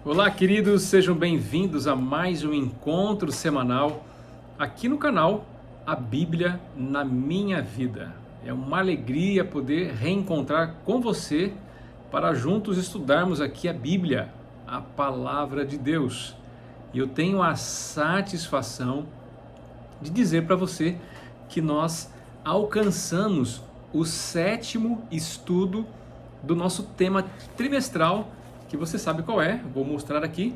Olá, queridos, sejam bem-vindos a mais um encontro semanal aqui no canal A Bíblia na Minha Vida. É uma alegria poder reencontrar com você para juntos estudarmos aqui a Bíblia, a Palavra de Deus. E eu tenho a satisfação de dizer para você que nós alcançamos o 7º estudo do nosso tema trimestral, que você sabe qual é, vou mostrar aqui,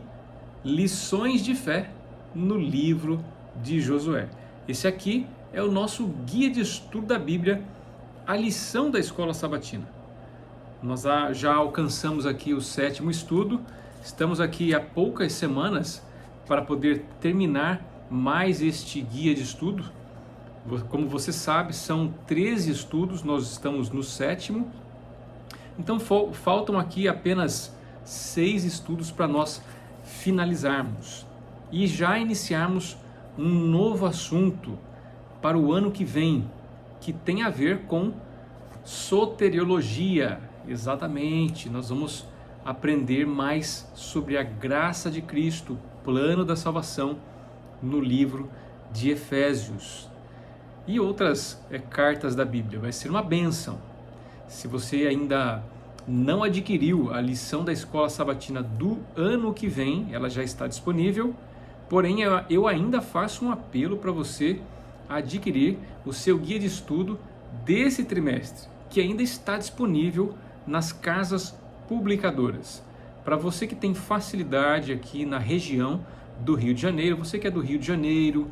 Lições de Fé no livro de Josué. Esse aqui é o nosso guia de estudo da Bíblia, a lição da escola sabatina. Nós já alcançamos aqui o 7º estudo, estamos aqui há poucas semanas para poder terminar mais este guia de estudo. Como você sabe, são 13 estudos, nós estamos no 7º, então faltam aqui apenas 6 estudos para nós finalizarmos e já iniciarmos um novo assunto para o ano que vem, que tem a ver com soteriologia. Exatamente, nós vamos aprender mais sobre a graça de Cristo, plano da salvação, no livro de Efésios e outras cartas da Bíblia. Vai ser uma bênção. Se você ainda não adquiriu a lição da escola sabatina do ano que vem, ela já está disponível, porém eu ainda faço um apelo para você adquirir o seu guia de estudo desse trimestre, que ainda está disponível nas casas publicadoras. Para você que tem facilidade aqui na região do Rio de Janeiro, você que é do Rio de Janeiro,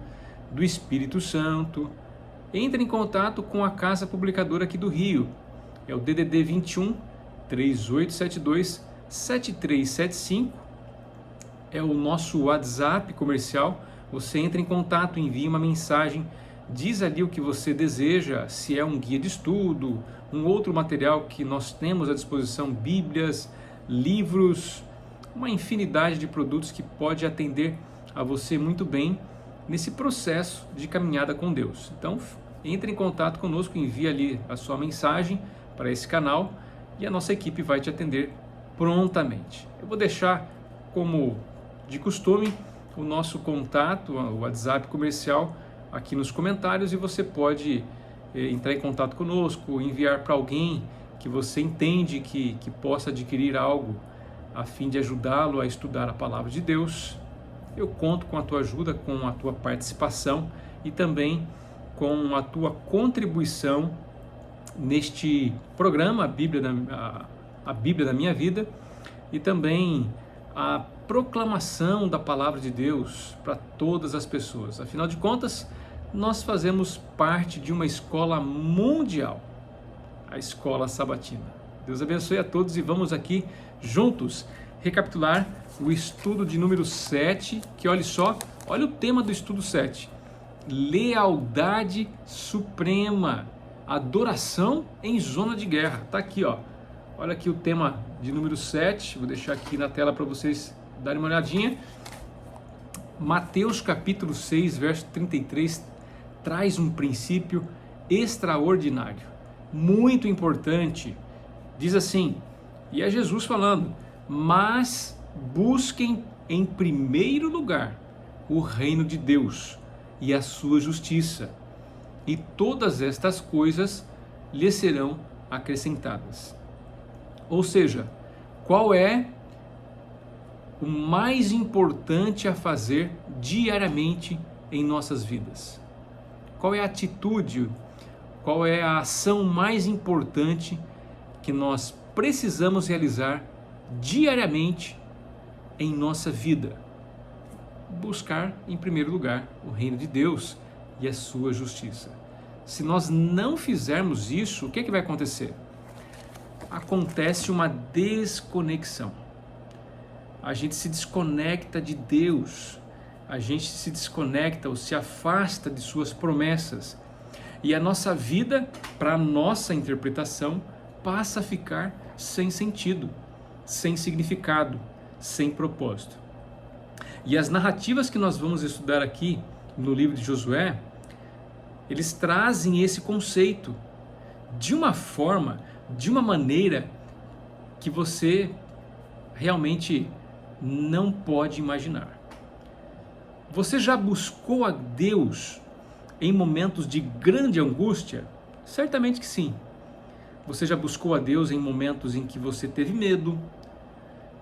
do Espírito Santo, entre em contato com a casa publicadora aqui do Rio. É o DDD 21 3872 7375, é o nosso WhatsApp comercial. Você entra em contato, envia uma mensagem, diz ali o que você deseja, se é um guia de estudo, um outro material que nós temos à disposição, bíblias, livros, uma infinidade de produtos que pode atender a você muito bem nesse processo de caminhada com Deus. Então, entre em contato conosco, envia ali a sua mensagem para esse canal e a nossa equipe vai te atender prontamente. Eu vou deixar, como de costume, o nosso contato, o WhatsApp comercial aqui nos comentários, e você pode entrar em contato conosco, enviar para alguém que você entende que possa adquirir algo a fim de ajudá-lo a estudar a Palavra de Deus. Eu conto com a tua ajuda, com a tua participação e também com a tua contribuição neste programa, a Bíblia da Minha Vida, e também a proclamação da Palavra de Deus para todas as pessoas. Afinal de contas, nós fazemos parte de uma escola mundial, a Escola Sabatina. Deus abençoe a todos e vamos aqui juntos recapitular o estudo de número 7, que olha só, olha o tema do estudo 7, lealdade suprema, adoração em zona de guerra. Tá aqui, ó. Olha aqui o tema de número 7, vou deixar aqui na tela para vocês darem uma olhadinha. Mateus capítulo 6, verso 33, traz um princípio extraordinário, muito importante. Diz assim, e é Jesus falando: mas busquem em primeiro lugar o reino de Deus e a sua justiça, e todas estas coisas lhe serão acrescentadas. Ou seja, qual é o mais importante a fazer diariamente em nossas vidas? Qual é a atitude, qual é a ação mais importante que nós precisamos realizar diariamente em nossa vida? Buscar em primeiro lugar o reino de Deus e a sua justiça. Se nós não fizermos isso, o que vai acontecer? Acontece uma desconexão. A gente se desconecta de Deus, a gente se desconecta ou se afasta de suas promessas, e a nossa vida, para a nossa interpretação, passa a ficar sem sentido, sem significado, sem propósito. E as narrativas que nós vamos estudar aqui no livro de Josué, eles trazem esse conceito de uma forma, de uma maneira que você realmente não pode imaginar. Você já buscou a Deus em momentos de grande angústia? Certamente que sim. Você já buscou a Deus em momentos em que você teve medo?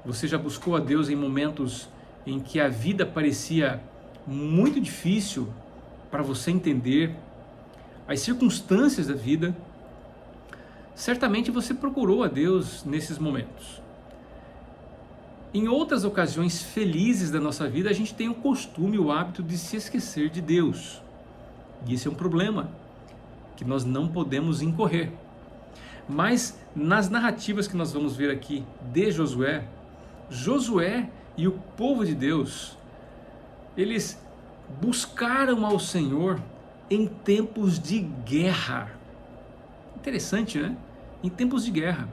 Você já buscou a Deus em momentos em que a vida parecia muito difícil para você entender as circunstâncias da vida? Certamente você procurou a Deus nesses momentos. Em outras ocasiões felizes da nossa vida, a gente tem o costume, o hábito de se esquecer de Deus. E esse é um problema que nós não podemos incorrer. Mas nas narrativas que nós vamos ver aqui de Josué, Josué e o povo de Deus, eles buscaram ao Senhor em tempos de guerra. Interessante, né? Em tempos de guerra.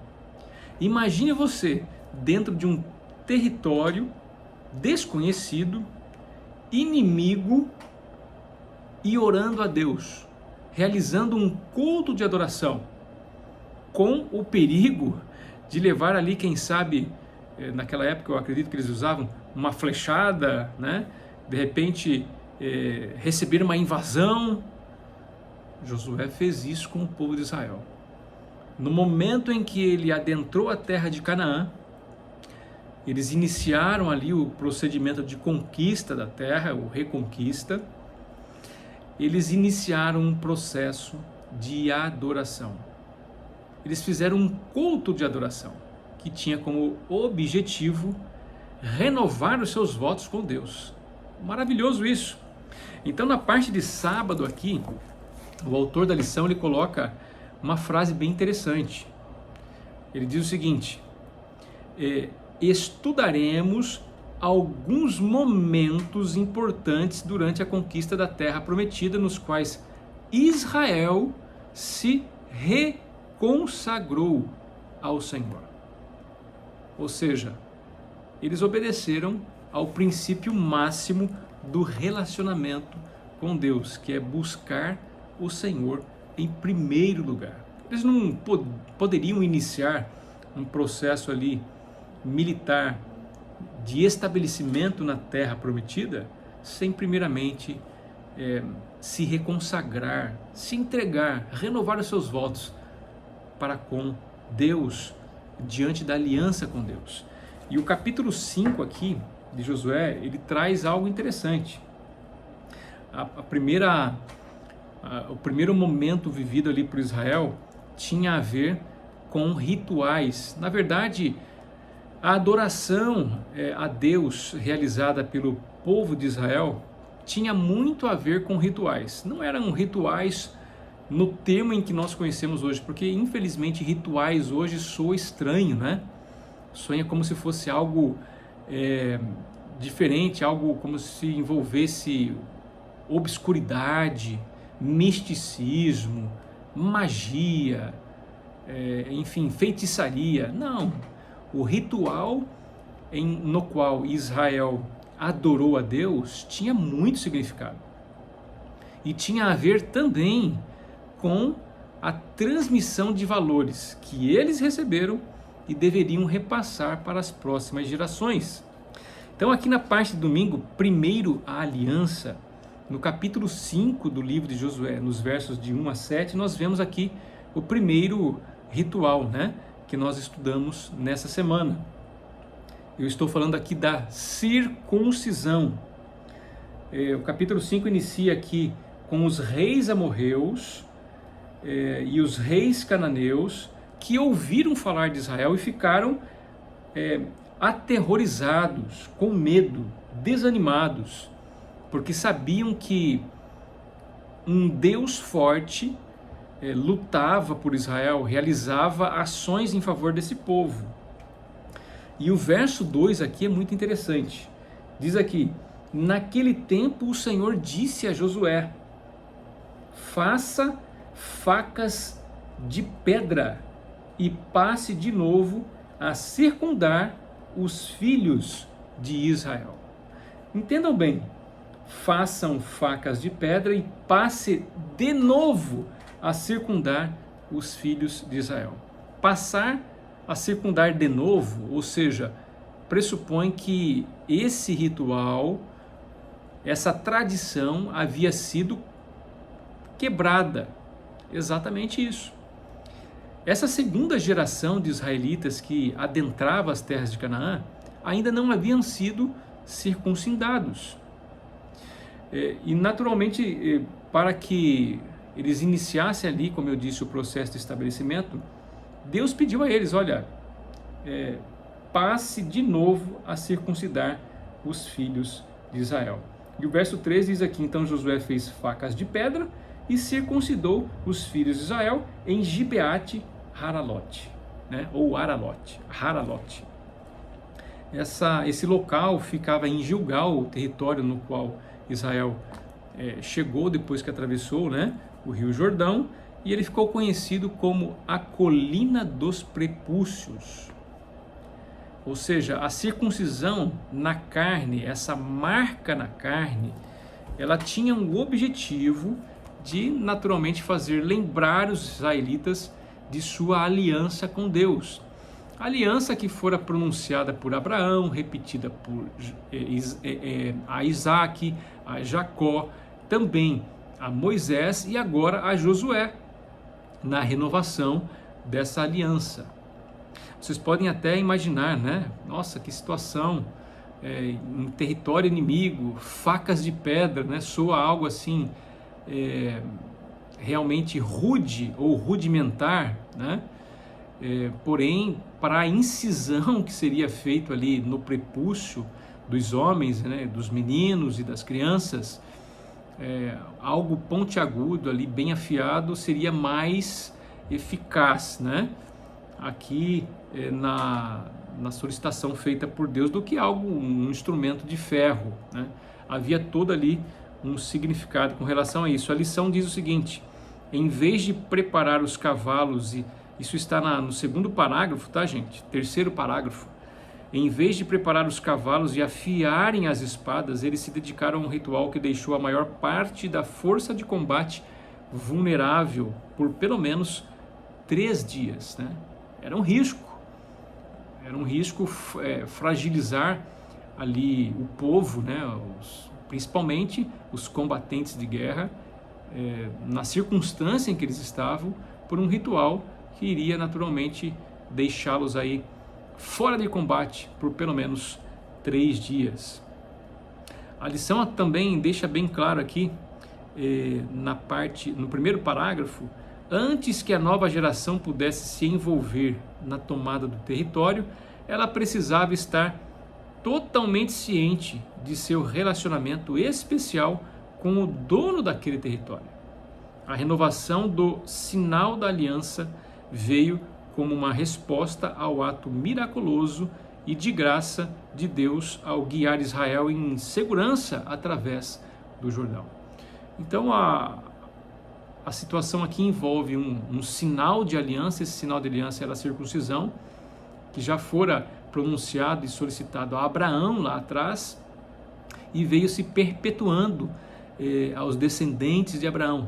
Imagine você dentro de um território desconhecido, inimigo, e orando a Deus, realizando um culto de adoração, com o perigo de levar ali, quem sabe, naquela época eu acredito que eles usavam uma flechada, né? De repente receber uma invasão. Josué fez isso com o povo de Israel. No momento em que ele adentrou a terra de Canaã, eles iniciaram ali o procedimento de conquista da terra, ou reconquista. Eles iniciaram um processo de adoração. Eles fizeram um culto de adoração, que tinha como objetivo renovar os seus votos com Deus. Maravilhoso isso! Então, na parte de sábado aqui, o autor da lição ele coloca uma frase bem interessante. Ele diz o seguinte: estudaremos alguns momentos importantes durante a conquista da terra prometida, nos quais Israel se reconsagrou ao Senhor. Ou seja, eles obedeceram ao princípio máximo do relacionamento com Deus, que é buscar o Senhor em primeiro lugar. Eles não poderiam iniciar um processo ali militar de estabelecimento na terra prometida sem primeiramente se reconsagrar, se entregar, renovar os seus votos para com Deus, diante da aliança com Deus. E o capítulo 5 aqui de Josué, ele traz algo interessante. O primeiro momento vivido ali por Israel tinha a ver com rituais. Na verdade, a adoração a Deus realizada pelo povo de Israel tinha muito a ver com rituais. Não eram rituais no termo em que nós conhecemos hoje, porque infelizmente rituais hoje soa estranho, né? Soa como se fosse algo diferente, algo como se envolvesse obscuridade, misticismo, magia, enfim, feitiçaria. Não. O ritual no qual Israel adorou a Deus tinha muito significado. E tinha a ver também com a transmissão de valores que eles receberam e deveriam repassar para as próximas gerações. Então aqui na parte de domingo, primeiro a aliança, no capítulo 5 do livro de Josué, nos versos de 1 a 7, nós vemos aqui o primeiro ritual, né, que nós estudamos nessa semana. Eu estou falando aqui da circuncisão. O capítulo 5 inicia aqui com os reis amorreus e os reis cananeus que ouviram falar de Israel e ficaram aterrorizados, com medo, desanimados, porque sabiam que um Deus forte lutava por Israel, realizava ações em favor desse povo. E o verso 2 aqui é muito interessante. Diz aqui: naquele tempo o Senhor disse a Josué: faça facas de pedra e passe de novo a circundar os filhos de Israel. Entendam bem, façam facas de pedra e passe de novo a circundar os filhos de Israel. Passar a circundar de novo, ou seja, pressupõe que esse ritual, essa tradição havia sido quebrada. Exatamente isso. Essa segunda geração de israelitas que adentrava as terras de Canaã ainda não haviam sido circuncidados. E naturalmente, para que eles iniciassem ali, como eu disse, o processo de estabelecimento, Deus pediu a eles, olha, passe de novo a circuncidar os filhos de Israel. E o verso 3 diz aqui, então Josué fez facas de pedra e circuncidou os filhos de Israel em Gibeate Haralote, né? Ou Aralote, Haralote. Esse local ficava em Gilgal, o território no qual Israel chegou depois que atravessou, né, o rio Jordão, e ele ficou conhecido como a Colina dos Prepúcios. Ou seja, a circuncisão na carne, essa marca na carne, ela tinha um objetivo de naturalmente fazer lembrar os israelitas de sua aliança com Deus. A aliança que fora pronunciada por Abraão, repetida por a Isaac, a Jacó, também a Moisés e agora a Josué, na renovação dessa aliança. Vocês podem até imaginar, né? Nossa, que situação, em território inimigo, facas de pedra, né? Soa algo assim, realmente rude ou rudimentar, né? Porém, para a incisão que seria feito ali no prepúcio dos homens, né? Dos meninos e das crianças, algo pontiagudo ali, bem afiado, seria mais eficaz, né? Aqui na solicitação feita por Deus do que um instrumento de ferro, né? Havia todo ali um significado com relação a isso. A lição diz o seguinte: em vez de preparar os cavalos, e isso está no segundo parágrafo, tá, gente? Terceiro parágrafo. Em vez de preparar os cavalos e afiarem as espadas, eles se dedicaram a um ritual que deixou a maior parte da força de combate vulnerável por pelo menos 3 dias, né? Era um risco fragilizar ali o povo, né? Principalmente os combatentes de guerra, na circunstância em que eles estavam, por um ritual que iria naturalmente deixá-los aí fora de combate por pelo menos 3 dias. A lição também deixa bem claro aqui, no primeiro parágrafo, antes que a nova geração pudesse se envolver na tomada do território, ela precisava estar totalmente ciente de seu relacionamento especial com o dono daquele território. A renovação do sinal da aliança veio como uma resposta ao ato miraculoso e de graça de Deus ao guiar Israel em segurança através do Jordão. Então a situação aqui envolve um sinal de aliança. Esse sinal de aliança era a circuncisão, que já fora pronunciado e solicitado a Abraão lá atrás, e veio se perpetuando aos descendentes de Abraão.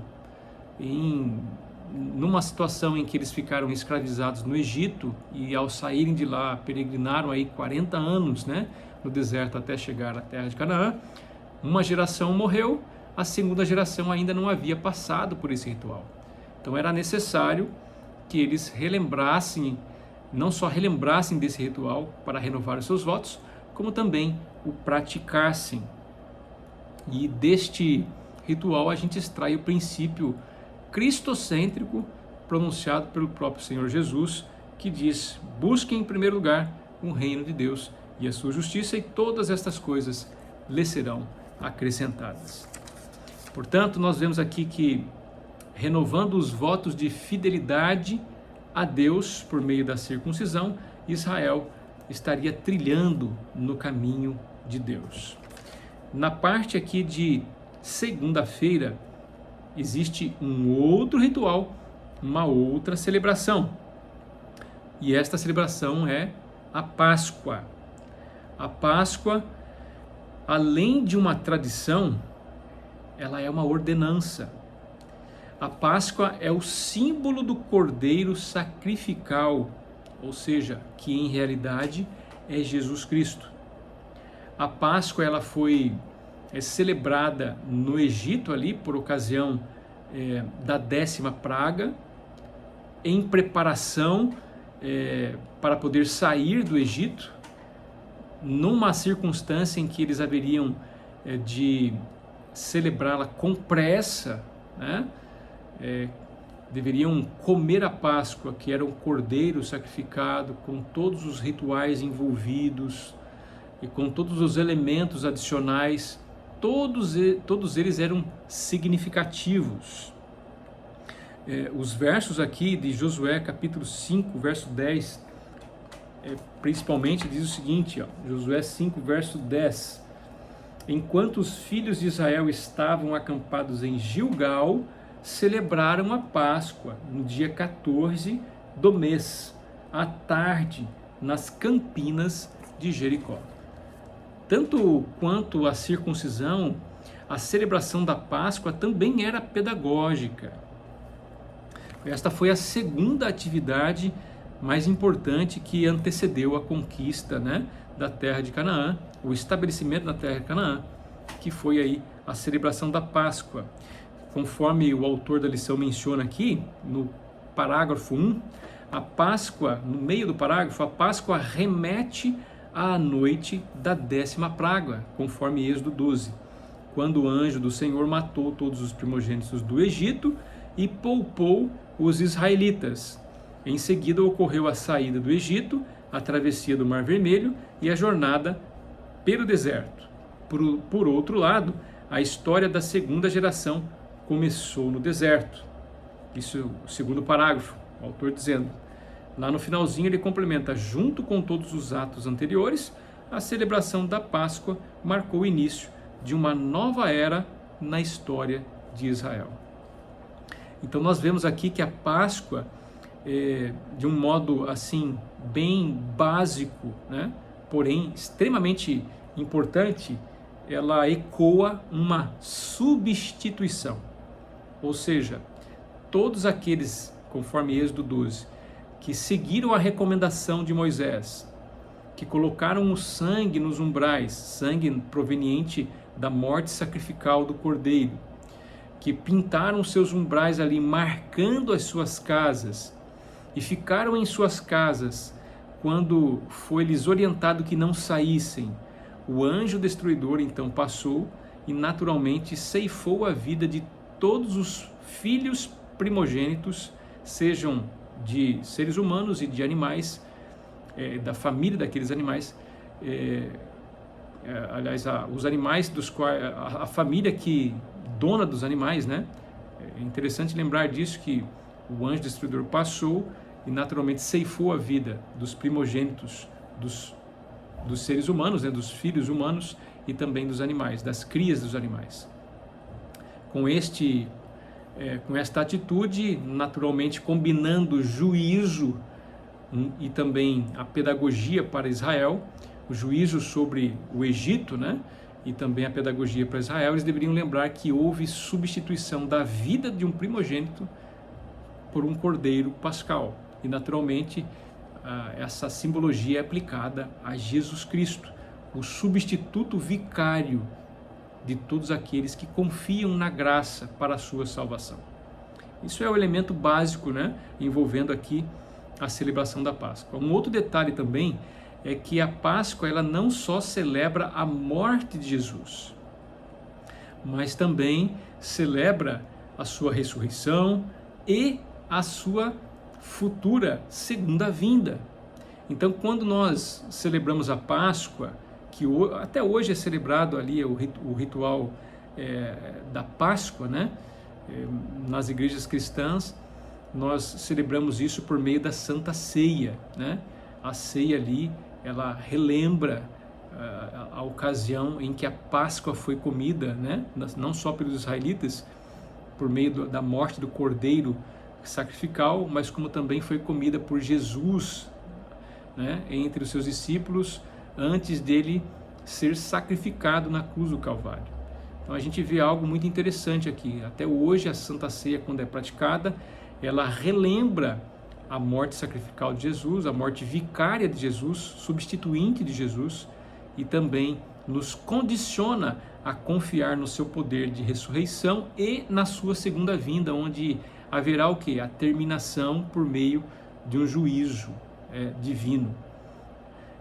Numa situação em que eles ficaram escravizados no Egito, e ao saírem de lá peregrinaram aí 40 anos, né, no deserto até chegar à terra de Canaã. Uma geração morreu, a segunda geração ainda não havia passado por esse ritual. Então era necessário que eles relembrassem, não só relembrassem desse ritual para renovar os seus votos, como também o praticassem. E deste ritual a gente extrai o princípio cristocêntrico pronunciado pelo próprio Senhor Jesus, que diz: busquem em primeiro lugar o reino de Deus e a sua justiça, e todas estas coisas lhe serão acrescentadas. Portanto, nós vemos aqui que, renovando os votos de fidelidade a Deus por meio da circuncisão, Israel estaria trilhando no caminho de Deus. Na parte aqui de segunda-feira, existe um outro ritual, uma outra celebração. E esta celebração é a Páscoa. A Páscoa, além de uma tradição, ela é uma ordenança. A Páscoa é o símbolo do cordeiro sacrificial, ou seja, que em realidade é Jesus Cristo. A Páscoa ela foi celebrada no Egito ali por ocasião da 10ª praga, em preparação para poder sair do Egito, numa circunstância em que eles haveriam de celebrá-la com pressa, né? Deveriam comer a Páscoa, que era um cordeiro sacrificado, com todos os rituais envolvidos e com todos os elementos adicionais, todos eles eram significativos. Os versos aqui de Josué capítulo 5, verso 10, principalmente diz o seguinte, Josué 5, verso 10: enquanto os filhos de Israel estavam acampados em Gilgal, celebraram a Páscoa no dia 14 do mês, à tarde, nas campinas de Jericó. Tanto quanto a circuncisão, a celebração da Páscoa também era pedagógica. Esta foi a segunda atividade mais importante que antecedeu a conquista, né, da terra de Canaã, o estabelecimento da terra de Canaã, que foi aí a celebração da Páscoa. Conforme o autor da lição menciona aqui, no parágrafo 1, a Páscoa, no meio do parágrafo, a Páscoa remete à noite da 10ª praga, conforme Êxodo 12, quando o anjo do Senhor matou todos os primogênitos do Egito e poupou os israelitas. Em seguida ocorreu a saída do Egito, a travessia do Mar Vermelho e a jornada pelo deserto. Por outro lado, a história da segunda geração começou no deserto. Isso é o segundo parágrafo, o autor dizendo. Lá no finalzinho ele complementa: junto com todos os atos anteriores, a celebração da Páscoa marcou o início de uma nova era na história de Israel. Então nós vemos aqui que a Páscoa, de um modo assim bem básico, né, porém extremamente importante, ela ecoa uma substituição. Ou seja, todos aqueles, conforme Êxodo 12, que seguiram a recomendação de Moisés, que colocaram o sangue nos umbrais, sangue proveniente da morte sacrificial do cordeiro, que pintaram seus umbrais ali, marcando as suas casas, e ficaram em suas casas quando foi-lhes orientado que não saíssem. O anjo destruidor então passou e naturalmente ceifou a vida de todos os filhos primogênitos, sejam de seres humanos e de animais, da família daqueles animais, aliás, os animais dos quais, a família que dona dos animais, né? É interessante lembrar disso, que o anjo destruidor passou e naturalmente ceifou a vida dos primogênitos, dos seres humanos, né? Dos filhos humanos e também dos animais, das crias dos animais. Com esta atitude, naturalmente combinando juízo e também a pedagogia para Israel, o juízo sobre o Egito, né? E também a pedagogia para Israel, eles deveriam lembrar que houve substituição da vida de um primogênito por um cordeiro pascal. E naturalmente essa simbologia é aplicada a Jesus Cristo, o substituto vicário de todos aqueles que confiam na graça para a sua salvação. Isso é o elemento básico, né, envolvendo aqui a celebração da Páscoa. Um outro detalhe também é que a Páscoa ela não só celebra a morte de Jesus, mas também celebra a sua ressurreição e a sua futura segunda vinda. Então, quando nós celebramos a Páscoa, que até hoje é celebrado ali o ritual da Páscoa, né? Nas igrejas cristãs, nós celebramos isso por meio da Santa Ceia, né? A ceia ali, ela relembra a ocasião em que a Páscoa foi comida, né? Não só pelos israelitas, por meio da morte do cordeiro sacrificial, mas como também foi comida por Jesus, né? Entre os seus discípulos, antes dele ser sacrificado na cruz do Calvário. Então a gente vê algo muito interessante aqui. Até hoje a Santa Ceia, quando é praticada, ela relembra a morte sacrificial de Jesus, a morte vicária de Jesus, substituinte de Jesus, e também nos condiciona a confiar no seu poder de ressurreição e na sua segunda vinda, onde haverá o quê? A terminação por meio de um juízo divino.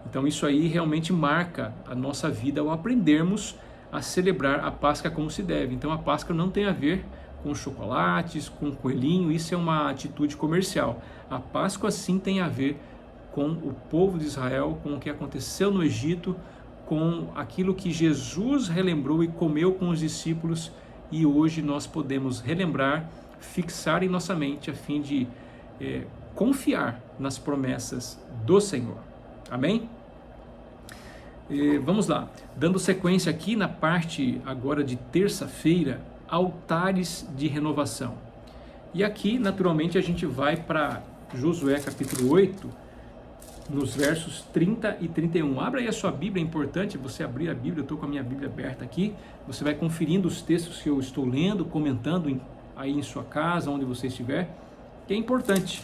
Então isso aí realmente marca a nossa vida ao aprendermos a celebrar a Páscoa como se deve. Então a Páscoa não tem a ver com chocolates, com coelhinho, isso é uma atitude comercial. A Páscoa sim tem a ver com o povo de Israel, com o que aconteceu no Egito, com aquilo que Jesus relembrou e comeu com os discípulos, e hoje nós podemos relembrar, fixar em nossa mente a fim de confiar nas promessas do Senhor. Amém? Vamos lá, dando sequência aqui na parte agora de terça-feira, altares de renovação. E aqui, naturalmente, a gente vai para Josué capítulo 8, nos versos 30 e 31. Abra aí a sua Bíblia, é importante você abrir a Bíblia, eu estou com a minha Bíblia aberta aqui, você vai conferindo os textos que eu estou lendo, comentando aí em sua casa, onde você estiver, que é importante.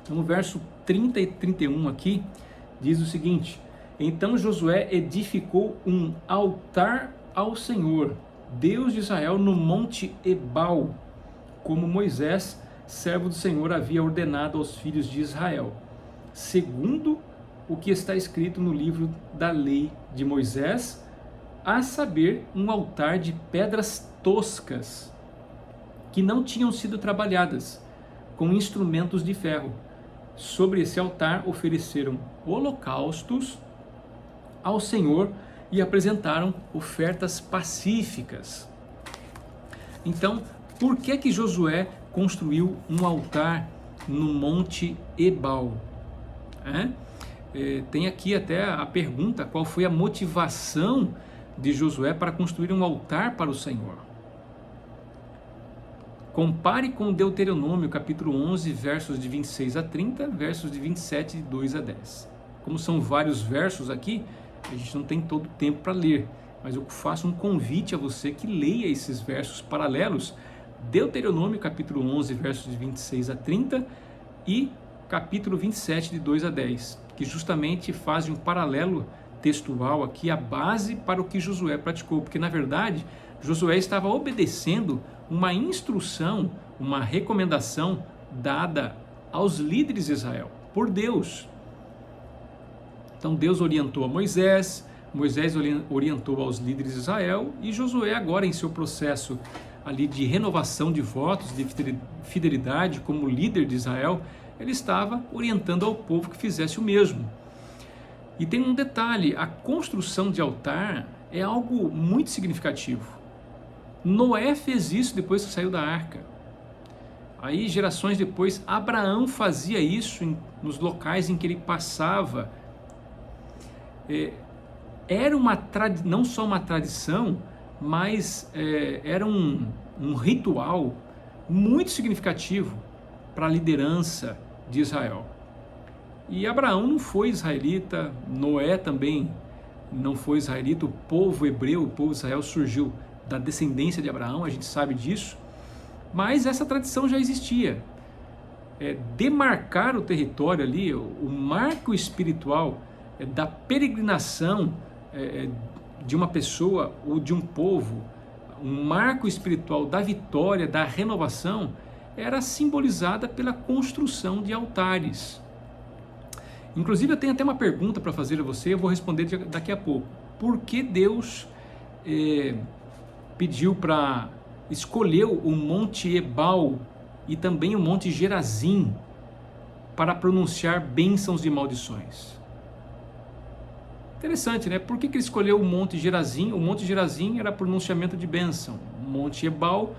Então, no verso 30 e 31 aqui, diz o seguinte: então Josué edificou um altar ao Senhor, Deus de Israel, no monte Ebal, como Moisés, servo do Senhor, havia ordenado aos filhos de Israel, segundo o que está escrito no livro da lei de Moisés, a saber, um altar de pedras toscas, que não tinham sido trabalhadas, com instrumentos de ferro. Sobre esse altar ofereceram holocaustos ao Senhor e apresentaram ofertas pacíficas. Então, por que Josué construiu um altar no monte Ebal? Tem aqui até a pergunta: qual foi a motivação de Josué para construir um altar para o Senhor? Compare com Deuteronômio capítulo 11, versos de 26 a 30, versos de 27, de 2 a 10. Como são vários versos aqui, a gente não tem todo o tempo para ler, mas eu faço um convite a você que leia esses versos paralelos, Deuteronômio capítulo 11, versos de 26 a 30 e capítulo 27, de 2 a 10, que justamente fazem um paralelo textual aqui, a base para o que Josué praticou, porque na verdade Josué estava obedecendo uma instrução, uma recomendação dada aos líderes de Israel, por Deus. Então Deus orientou a Moisés, Moisés orientou aos líderes de Israel, e Josué agora em seu processo ali de renovação de votos, de fidelidade como líder de Israel, ele estava orientando ao povo que fizesse o mesmo. E tem um detalhe: a construção de altar é algo muito significativo. Noé fez isso depois que saiu da arca. Aí gerações depois, Abraão fazia isso nos locais em que ele passava. Era não só uma tradição, mas era um ritual muito significativo para a liderança de Israel. E Abraão não foi israelita, Noé também não foi israelita, o povo hebreu, o povo de Israel surgiu da descendência de Abraão, a gente sabe disso, mas essa tradição já existia. Demarcar o território ali, o marco espiritual da peregrinação de uma pessoa ou de um povo, um marco espiritual da vitória, da renovação, era simbolizada pela construção de altares. Inclusive eu tenho até uma pergunta para fazer a você, eu vou responder daqui a pouco. Por que Deus escolheu o Monte Ebal e também o Monte Gerazim para pronunciar bênçãos e maldições? Interessante, né? Por que ele escolheu o Monte Gerazim? O Monte Gerazim era pronunciamento de bênção, o Monte Ebal,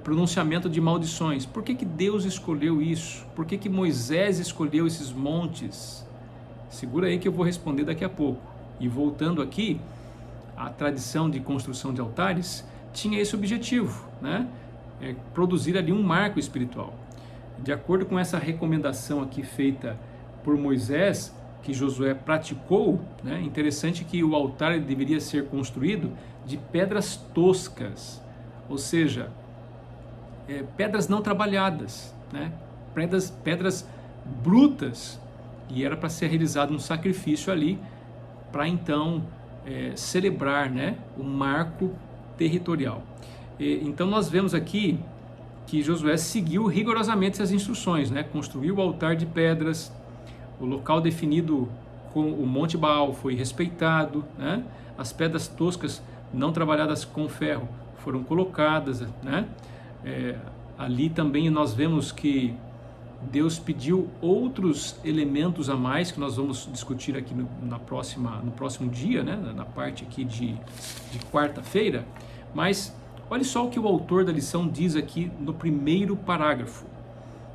pronunciamento de maldições. Por que Deus escolheu isso? Por que Moisés escolheu esses montes? Segura aí que eu vou responder daqui a pouco. E voltando aqui, a tradição de construção de altares tinha esse objetivo, né? Produzir ali um marco espiritual. De acordo com essa recomendação aqui feita por Moisés, que Josué praticou, né? Interessante que o altar deveria ser construído de pedras toscas, ou seja, pedras não trabalhadas, né? pedras brutas, e era para ser realizado um sacrifício ali, para então celebrar, né, o marco territorial. Então nós vemos aqui que Josué seguiu rigorosamente as instruções, né? Construiu o altar de pedras, o local definido com o Monte Baal foi respeitado, né? As pedras toscas não trabalhadas com ferro foram colocadas, né? Ali também nós vemos que Deus pediu outros elementos a mais, que nós vamos discutir aqui no próximo dia, né? Na parte aqui de quarta-feira. Mas olha só o que o autor da lição diz aqui no primeiro parágrafo.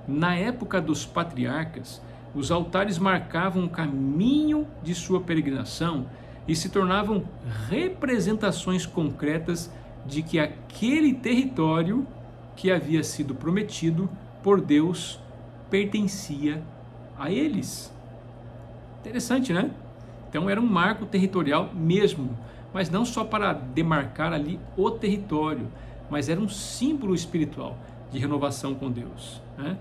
Na época dos patriarcas, os altares marcavam o caminho de sua peregrinação e se tornavam representações concretas de que aquele território que havia sido prometido por Deus pertencia a eles. Interessante, né? Então era um marco territorial mesmo, mas não só para demarcar ali o território, mas era um símbolo espiritual de renovação com Deus, né?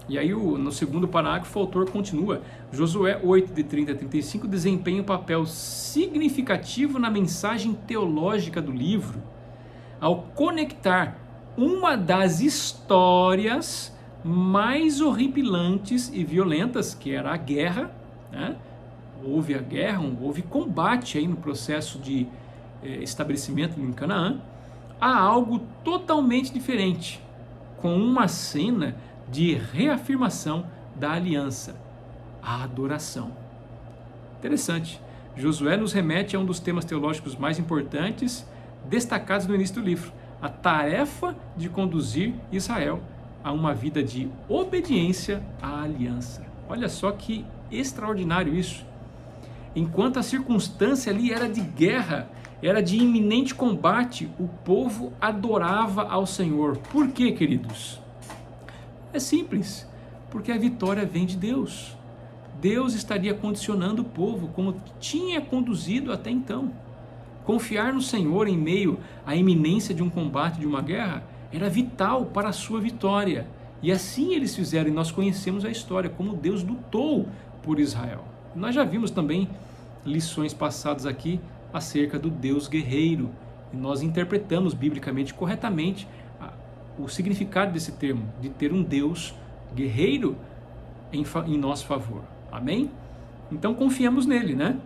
E aí no segundo parágrafo o autor continua: Josué 8, de 30 a 35 desempenha um papel significativo na mensagem teológica do livro, ao conectar uma das histórias mais horripilantes e violentas, que era a guerra, né? Houve a guerra, houve combate aí no processo de estabelecimento em Canaã, a algo totalmente diferente, com uma cena de reafirmação da aliança, a adoração. Interessante. Josué nos remete a um dos temas teológicos mais importantes destacados no início do livro, a tarefa de conduzir Israel a uma vida de obediência à aliança. Olha só que extraordinário isso. Enquanto a circunstância ali era de guerra, era de iminente combate, o povo adorava ao Senhor. Por quê, queridos? É simples, porque a vitória vem de Deus. Deus estaria condicionando o povo como tinha conduzido até então. Confiar no Senhor em meio à iminência de um combate, de uma guerra, era vital para a sua vitória. E assim eles fizeram, e nós conhecemos a história, como Deus lutou por Israel. Nós já vimos também lições passadas aqui acerca do Deus guerreiro, e nós interpretamos biblicamente corretamente o significado desse termo, de ter um Deus guerreiro em nosso favor. Amém? Então confiamos nele, né?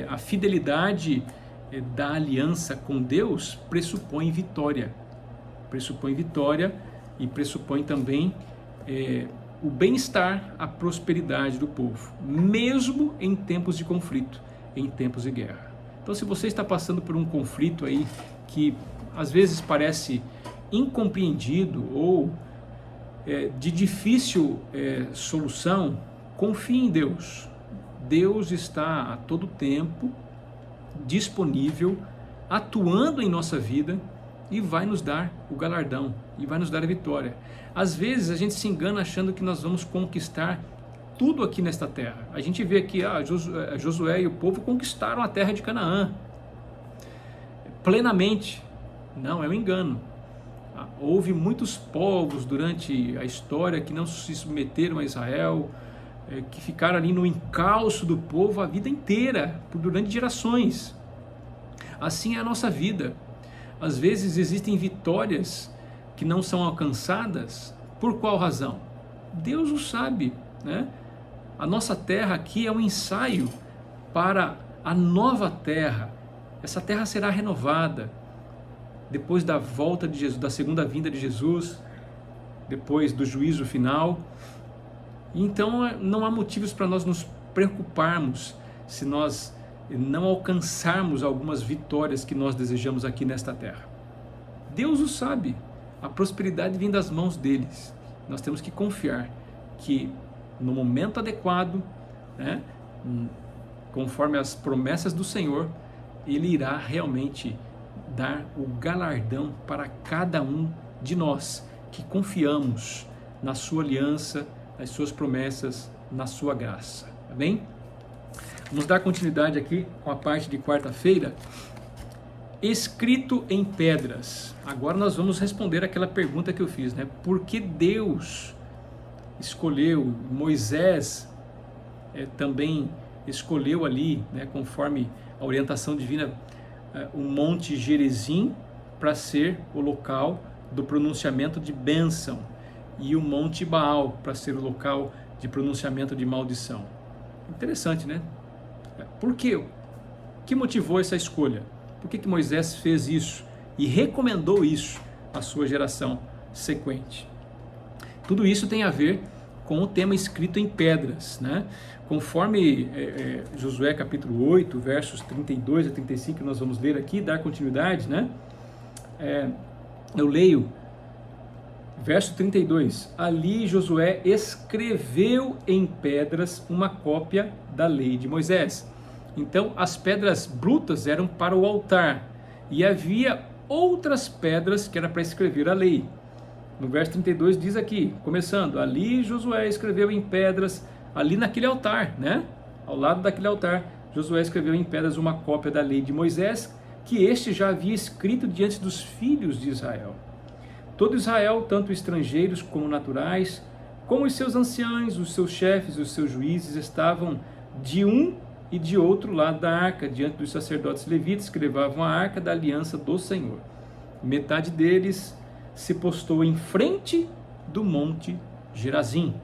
A fidelidade da aliança com Deus pressupõe vitória. Pressupõe vitória e pressupõe também o bem-estar, a prosperidade do povo, mesmo em tempos de conflito, em tempos de guerra. Então, se você está passando por um conflito aí que às vezes parece incompreendido ou de difícil solução, confie em Deus. Deus está a todo tempo disponível, atuando em nossa vida, e vai nos dar o galardão, e vai nos dar a vitória. Às vezes a gente se engana achando que nós vamos conquistar tudo aqui nesta terra. A gente vê aqui, Josué e o povo conquistaram a terra de Canaã plenamente. Não, é um engano. Houve muitos povos durante a história que não se submeteram a Israel, que ficaram ali no encalço do povo a vida inteira, durante gerações. Assim é a nossa vida. Às vezes existem vitórias que não são alcançadas. Por qual razão? Deus o sabe, né? A nossa terra aqui é um ensaio para a nova terra. Essa terra será renovada depois da volta de Jesus, da segunda vinda de Jesus, depois do juízo final. Então não há motivos para nós nos preocuparmos se nós não alcançarmos algumas vitórias que nós desejamos aqui nesta terra. Deus o sabe, a prosperidade vem das mãos deles. Nós temos que confiar que no momento adequado, né, conforme as promessas do Senhor, Ele irá realmente dar o galardão para cada um de nós que confiamos na sua aliança, nas suas promessas, na sua graça. Tá bem? Vamos dar continuidade aqui com a parte de quarta-feira. Escrito em pedras. Agora nós vamos responder aquela pergunta que eu fiz, né? Por que Deus escolheu, Moisés também escolheu ali, né, conforme a orientação divina, o Monte Gerizim para ser o local do pronunciamento de bênção e o Monte Baal para ser o local de pronunciamento de maldição. Interessante, né? Por quê? O que motivou essa escolha? Por que Moisés fez isso e recomendou isso à sua geração sequente? Tudo isso tem a ver com o tema escrito em pedras, né? Conforme Josué capítulo 8, versos 32 a 35, que nós vamos ler aqui, dar continuidade, né? Eu leio verso 32. Ali Josué escreveu em pedras uma cópia da lei de Moisés. Então as pedras brutas eram para o altar e havia outras pedras que era para escrever a lei. No verso 32 diz aqui, começando, ali Josué escreveu em pedras, ali naquele altar, né? Ao lado daquele altar, Josué escreveu em pedras uma cópia da lei de Moisés, que este já havia escrito diante dos filhos de Israel. Todo Israel, tanto estrangeiros como naturais, como os seus anciãos, os seus chefes, os seus juízes, estavam de um e de outro lado da arca, diante dos sacerdotes levitas que levavam a arca da aliança do Senhor. Metade deles se postou em frente do monte Gerazim,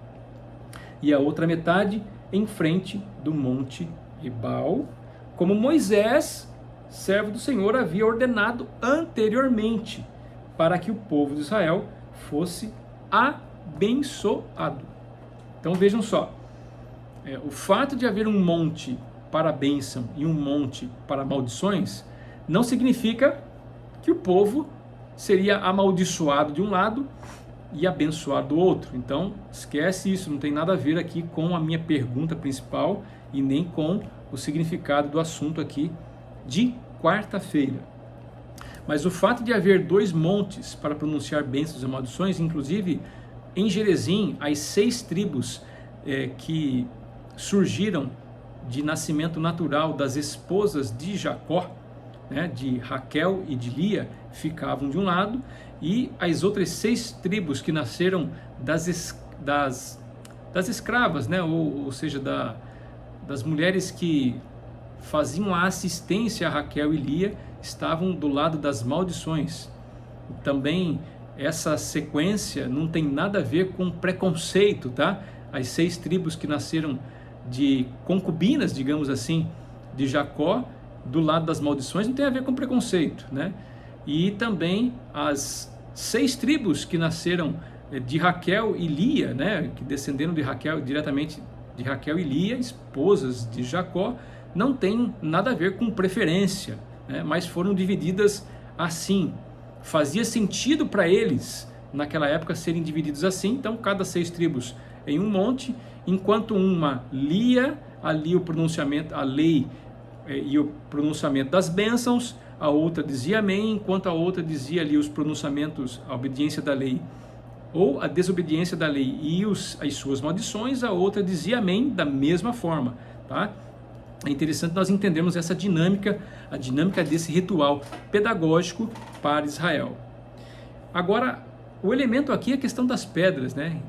e a outra metade em frente do monte Ebal, como Moisés, servo do Senhor, havia ordenado anteriormente, para que o povo de Israel fosse abençoado. Então vejam só, o fato de haver um monte para a bênção e um monte para maldições, não significa que o povo seria amaldiçoado de um lado e abençoado do outro. Então esquece isso, não tem nada a ver aqui com a minha pergunta principal e nem com o significado do assunto aqui de quarta-feira. Mas o fato de haver 2 montes para pronunciar bênçãos e maldições, inclusive em Gerizim, as 6 tribos que surgiram de nascimento natural das esposas de Jacó, né, de Raquel e de Lia, ficavam de um lado, e as outras 6 tribos que nasceram das escravas, né, ou seja, das mulheres que faziam a assistência a Raquel e Lia, estavam do lado das maldições. Também essa sequência não tem nada a ver com preconceito, tá? As 6 tribos que nasceram de concubinas, digamos assim, de Jacó, do lado das maldições, não tem a ver com preconceito, né? E também as 6 tribos que nasceram de Raquel e Lia, né, que descenderam de Raquel, diretamente de Raquel e Lia, esposas de Jacó, não tem nada a ver com preferência, né, mas foram divididas assim. Fazia sentido para eles, naquela época, serem divididos assim. Então, cada 6 tribos em um monte, enquanto uma lia ali o pronunciamento, a lei e o pronunciamento das bênçãos, a outra dizia amém, enquanto a outra dizia ali os pronunciamentos, a obediência da lei ou a desobediência da lei e as suas maldições, a outra dizia amém da mesma forma, tá? É interessante nós entendermos essa dinâmica, a dinâmica desse ritual pedagógico para Israel. Agora, o elemento aqui é a questão das pedras, né?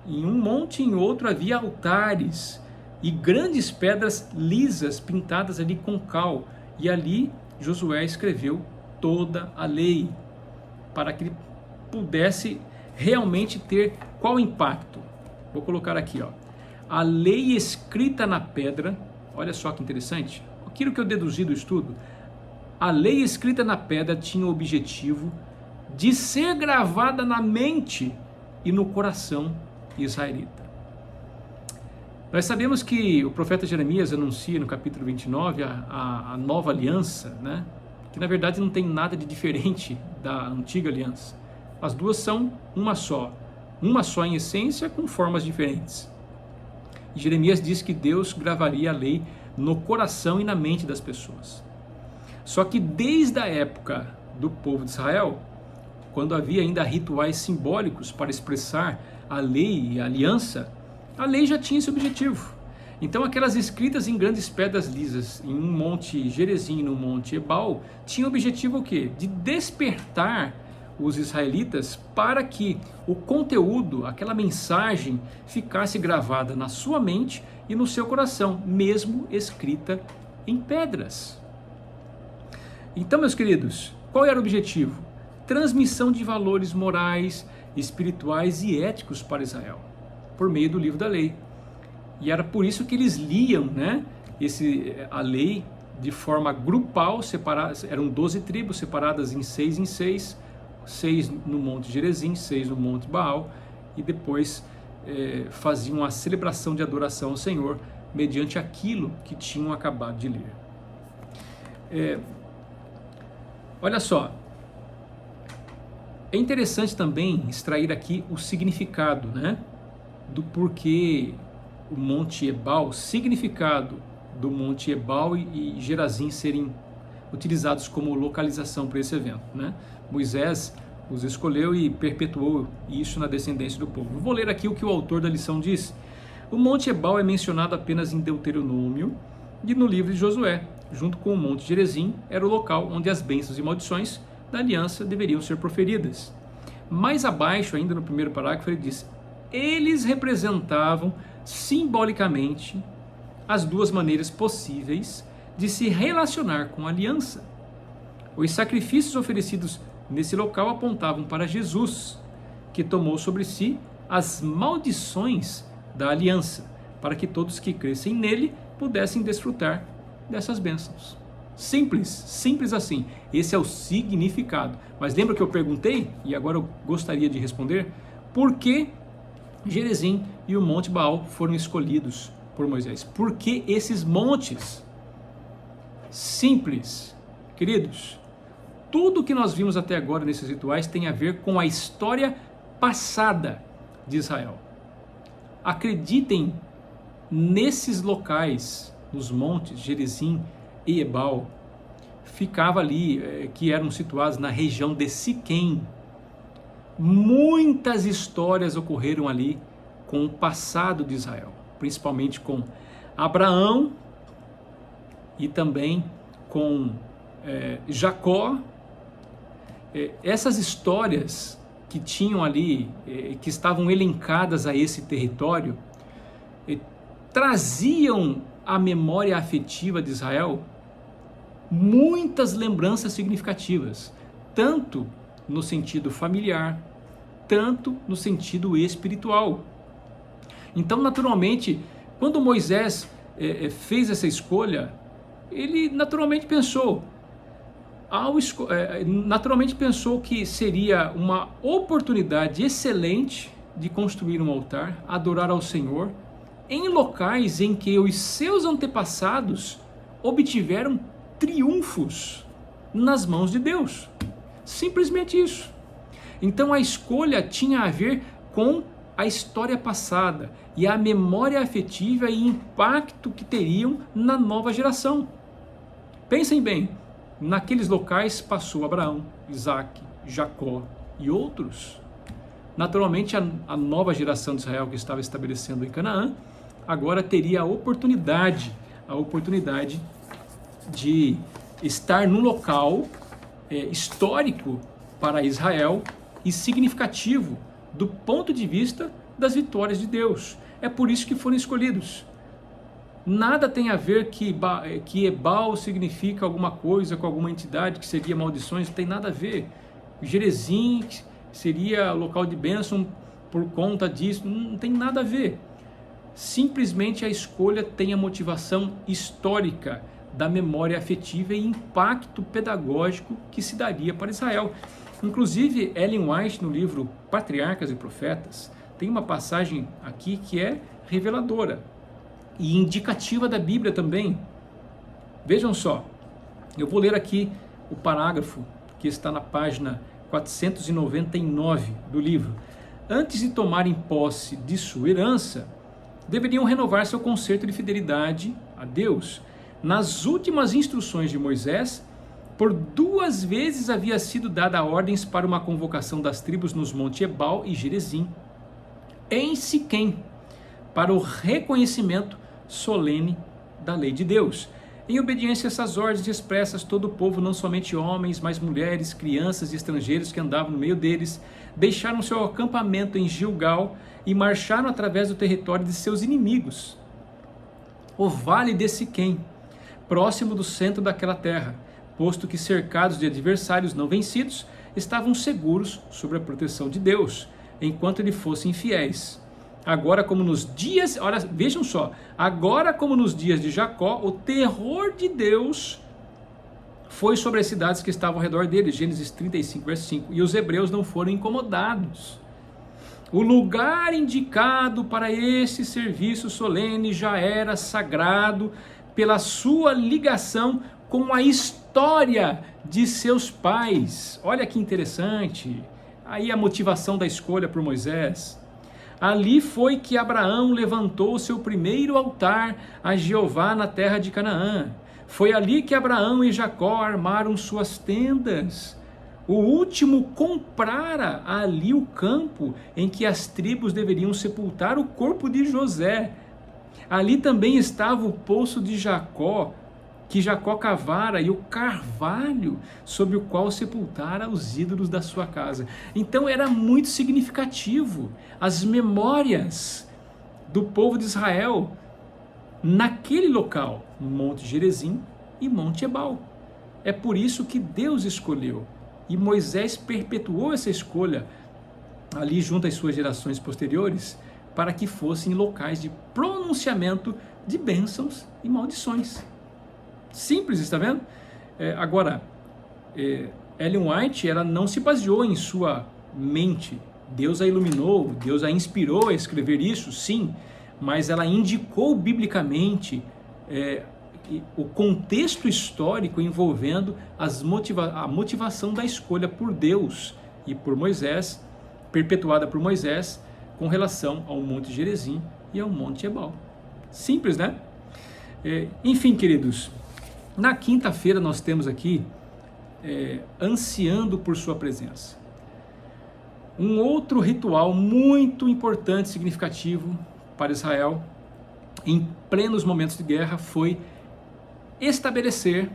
Em um monte e em outro havia altares e grandes pedras lisas pintadas ali com cal, e ali Josué escreveu toda a lei para que ele pudesse realmente ter qual impacto? Vou colocar aqui, ó. A lei escrita na pedra. Olha só que interessante, aquilo que eu deduzi do estudo, a lei escrita na pedra tinha o objetivo de ser gravada na mente e no coração israelita. Nós sabemos que o profeta Jeremias anuncia no capítulo 29 a nova aliança, né? Que na verdade não tem nada de diferente da antiga aliança. As duas são uma só em essência, com formas diferentes. Jeremias diz que Deus gravaria a lei no coração e na mente das pessoas. Só que desde a época do povo de Israel, quando havia ainda rituais simbólicos para expressar a lei e a aliança, a lei já tinha esse objetivo. Então aquelas escritas em grandes pedras lisas, em um monte Gerizim, no monte Ebal, tinham o objetivo o quê? De despertar os israelitas para que o conteúdo, aquela mensagem, ficasse gravada na sua mente e no seu coração, mesmo escrita em pedras. Então, meus queridos, qual era o objetivo? Transmissão de valores morais, espirituais e éticos para Israel, por meio do livro da lei. E era por isso que eles liam, né, a lei de forma grupal, eram 12 tribos separadas em 6, 6 no Monte Gerizim, 6 no Monte Baal, e depois faziam a celebração de adoração ao Senhor mediante aquilo que tinham acabado de ler. Olha só, é interessante também extrair aqui o significado, né, do porquê o Monte Ebal, significado do Monte Ebal e Gerizim serem utilizados como localização para esse evento, né? Moisés os escolheu e perpetuou isso na descendência do povo. Vou ler aqui o que o autor da lição diz. O Monte Ebal é mencionado apenas em Deuteronômio e no livro de Josué, junto com o Monte Gerizim, era o local onde as bênçãos e maldições da aliança deveriam ser proferidas. Mais abaixo, ainda no primeiro parágrafo, ele diz: eles representavam simbolicamente as duas maneiras possíveis de se relacionar com a aliança. Os sacrifícios oferecidos nesse local apontavam para Jesus, que tomou sobre si as maldições da aliança, para que todos que crescem nele pudessem desfrutar dessas bênçãos. Simples, simples assim. Esse é o significado. Mas lembra que eu perguntei, e agora eu gostaria de responder, por que Gerizim e o Monte Baal foram escolhidos por Moisés? Por que esses montes? Simples, queridos. Tudo que nós vimos até agora nesses rituais tem a ver com a história passada de Israel. Acreditem, nesses locais, nos montes Gerizim e Ebal, ficava ali, que eram situados na região de Siquém. Muitas histórias ocorreram ali com o passado de Israel, principalmente com Abraão e também com Jacó. Essas histórias que tinham ali, que estavam elencadas a esse território, traziam à memória afetiva de Israel muitas lembranças significativas, tanto no sentido familiar, tanto no sentido espiritual. Então, naturalmente, quando Moisés fez essa escolha, ele naturalmente pensou que seria uma oportunidade excelente de construir um altar, adorar ao Senhor, em locais em que os seus antepassados obtiveram triunfos nas mãos de Deus. Simplesmente isso. Então a escolha tinha a ver com a história passada e a memória afetiva e impacto que teriam na nova geração. Pensem bem, naqueles locais passou Abraão, Isaac, Jacó e outros. Naturalmente a nova geração de Israel que estava estabelecendo em Canaã agora teria a oportunidade de estar num local histórico para Israel e significativo do ponto de vista das vitórias de Deus. É por isso que foram escolhidos. Nada tem a ver que Ebal significa alguma coisa com alguma entidade que seria maldições, não tem nada a ver. Gerizim seria local de bênção por conta disso, não tem nada a ver. Simplesmente a escolha tem a motivação histórica da memória afetiva e impacto pedagógico que se daria para Israel. Inclusive, Ellen White, no livro Patriarcas e Profetas, tem uma passagem aqui que é reveladora e indicativa da Bíblia também. Vejam só, eu vou ler aqui o parágrafo que está na página 499 do livro. Antes de tomarem posse de sua herança, deveriam renovar seu concerto de fidelidade a Deus. Nas últimas instruções de Moisés, por 2 vezes havia sido dada ordens para uma convocação das tribos nos montes Ebal e Gerizim, em Siquém, para o reconhecimento solene da lei de Deus. Em obediência a essas ordens expressas, todo o povo, não somente homens, mas mulheres, crianças e estrangeiros que andavam no meio deles, deixaram seu acampamento em Gilgal e marcharam através do território de seus inimigos, o vale de Siquém, próximo do centro daquela terra, posto que cercados de adversários não vencidos, estavam seguros sob a proteção de Deus, enquanto lhe fossem fiéis. Agora como nos dias, olha, vejam só, agora como nos dias de Jacó, o terror de Deus foi sobre as cidades que estavam ao redor dele, Gênesis 35, verso 5, e os hebreus não foram incomodados. O lugar indicado para esse serviço solene já era sagrado pela sua ligação com a história de seus pais. Olha que interessante, aí a motivação da escolha por Moisés. Ali foi que Abraão levantou o seu primeiro altar a Jeová na terra de Canaã. Foi ali que Abraão e Jacó armaram suas tendas. O último comprara ali o campo em que as tribos deveriam sepultar o corpo de José. Ali também estava o poço de Jacó, que Jacó cavara, e o carvalho sobre o qual sepultara os ídolos da sua casa. Então era muito significativo as memórias do povo de Israel naquele local, Monte Gerizim e Monte Ebal. É por isso que Deus escolheu, e Moisés perpetuou essa escolha ali junto às suas gerações posteriores, para que fossem locais de pronunciamento de bênçãos e maldições. Simples, está vendo? Agora, Ellen White, ela não se baseou em sua mente. Deus a iluminou, Deus a inspirou a escrever isso, sim, mas ela indicou biblicamente o contexto histórico envolvendo a motivação da escolha por Deus e por Moisés, perpetuada por Moisés, com relação ao Monte Gerizim e ao Monte Ebal. Simples, né? Enfim, queridos, na quinta-feira nós temos aqui ansiando por sua presença. Um outro ritual muito importante, significativo para Israel, em plenos momentos de guerra, foi estabelecer,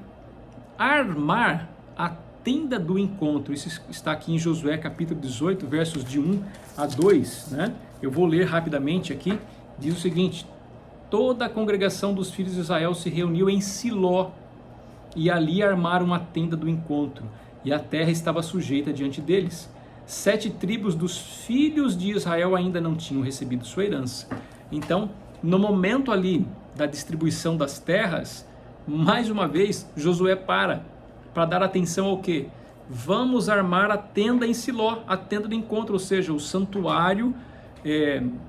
armar a tenda do encontro. Isso está aqui em Josué capítulo 18, versos de 1 a 2, né? Eu vou ler rapidamente aqui. Diz o seguinte: toda a congregação dos filhos de Israel se reuniu em Siló, e ali armaram a tenda do encontro, e a terra estava sujeita diante deles. 7 tribos dos filhos de Israel ainda não tinham recebido sua herança. Então, no momento ali da distribuição das terras, mais uma vez, Josué para dar atenção ao quê? Vamos armar a tenda em Siló, a tenda do encontro, ou seja, o santuário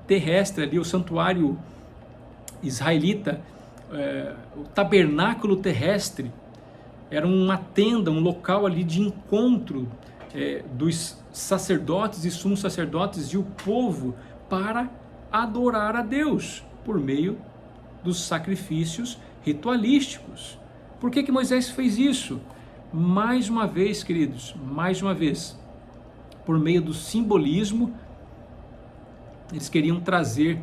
terrestre ali, o santuário israelita, o tabernáculo terrestre. Era uma tenda, um local ali de encontro dos sacerdotes e sumos sacerdotes e o povo para adorar a Deus por meio dos sacrifícios ritualísticos. Por que Moisés fez isso? Mais uma vez, queridos, mais uma vez, por meio do simbolismo, eles queriam trazer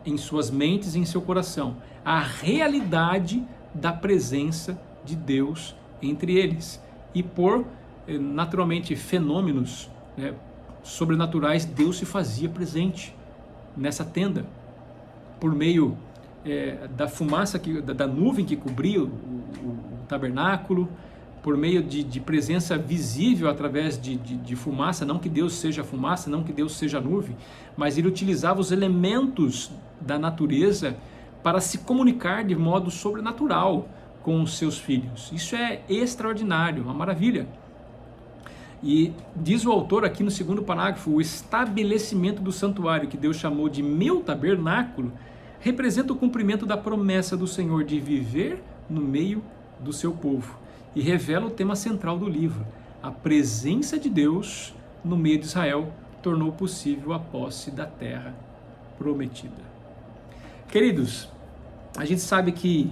em suas mentes e em seu coração a realidade da presença de Deus entre eles. E por, naturalmente, fenômenos sobrenaturais, Deus se fazia presente nessa tenda, por meio da fumaça, da nuvem que cobria o tabernáculo, por meio de presença visível através de fumaça, não que Deus seja fumaça, não que Deus seja nuvem, mas ele utilizava os elementos da natureza para se comunicar de modo sobrenatural com os seus filhos. Isso é extraordinário, uma maravilha. E diz o autor aqui no segundo parágrafo: o estabelecimento do santuário, que Deus chamou de meu tabernáculo, representa o cumprimento da promessa do Senhor de viver no meio do seu povo, e revela o tema central do livro. A presença de Deus no meio de Israel tornou possível a posse da terra prometida. Queridos, a gente sabe que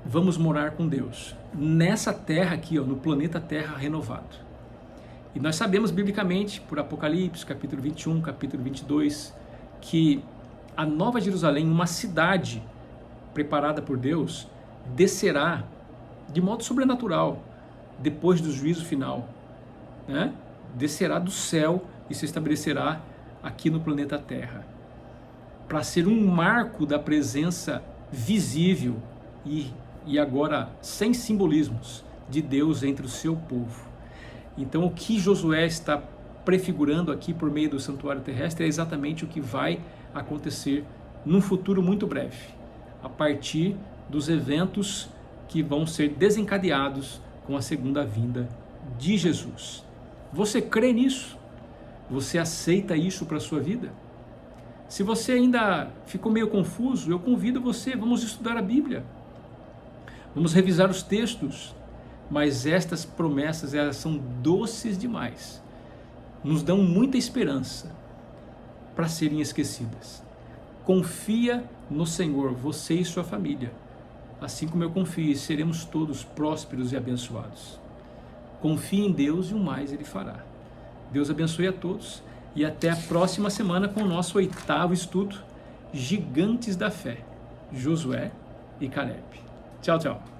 vamos morar com Deus nessa terra aqui, no planeta Terra renovado. E nós sabemos biblicamente, por Apocalipse, capítulo 21, capítulo 22, que a Nova Jerusalém, uma cidade preparada por Deus, descerá de modo sobrenatural depois do juízo final, né? Descerá do céu e se estabelecerá aqui no planeta Terra, para ser um marco da presença visível e agora sem simbolismos de Deus entre o seu povo. Então o que Josué está prefigurando aqui por meio do santuário terrestre é exatamente o que vai acontecer num futuro muito breve, a partir dos eventos que vão ser desencadeados com a segunda vinda de Jesus. Você crê nisso? Você aceita isso para a sua vida? Se você ainda ficou meio confuso, eu convido você, vamos estudar a Bíblia. Vamos revisar os textos, mas estas promessas, elas são doces demais. Nos dão muita esperança para serem esquecidas. Confia no Senhor, você e sua família. Assim como eu confio, seremos todos prósperos e abençoados. Confie em Deus e o mais Ele fará. Deus abençoe a todos e até a próxima semana com o nosso 8º estudo, Gigantes da Fé, Josué e Caleb. Tchau, tchau.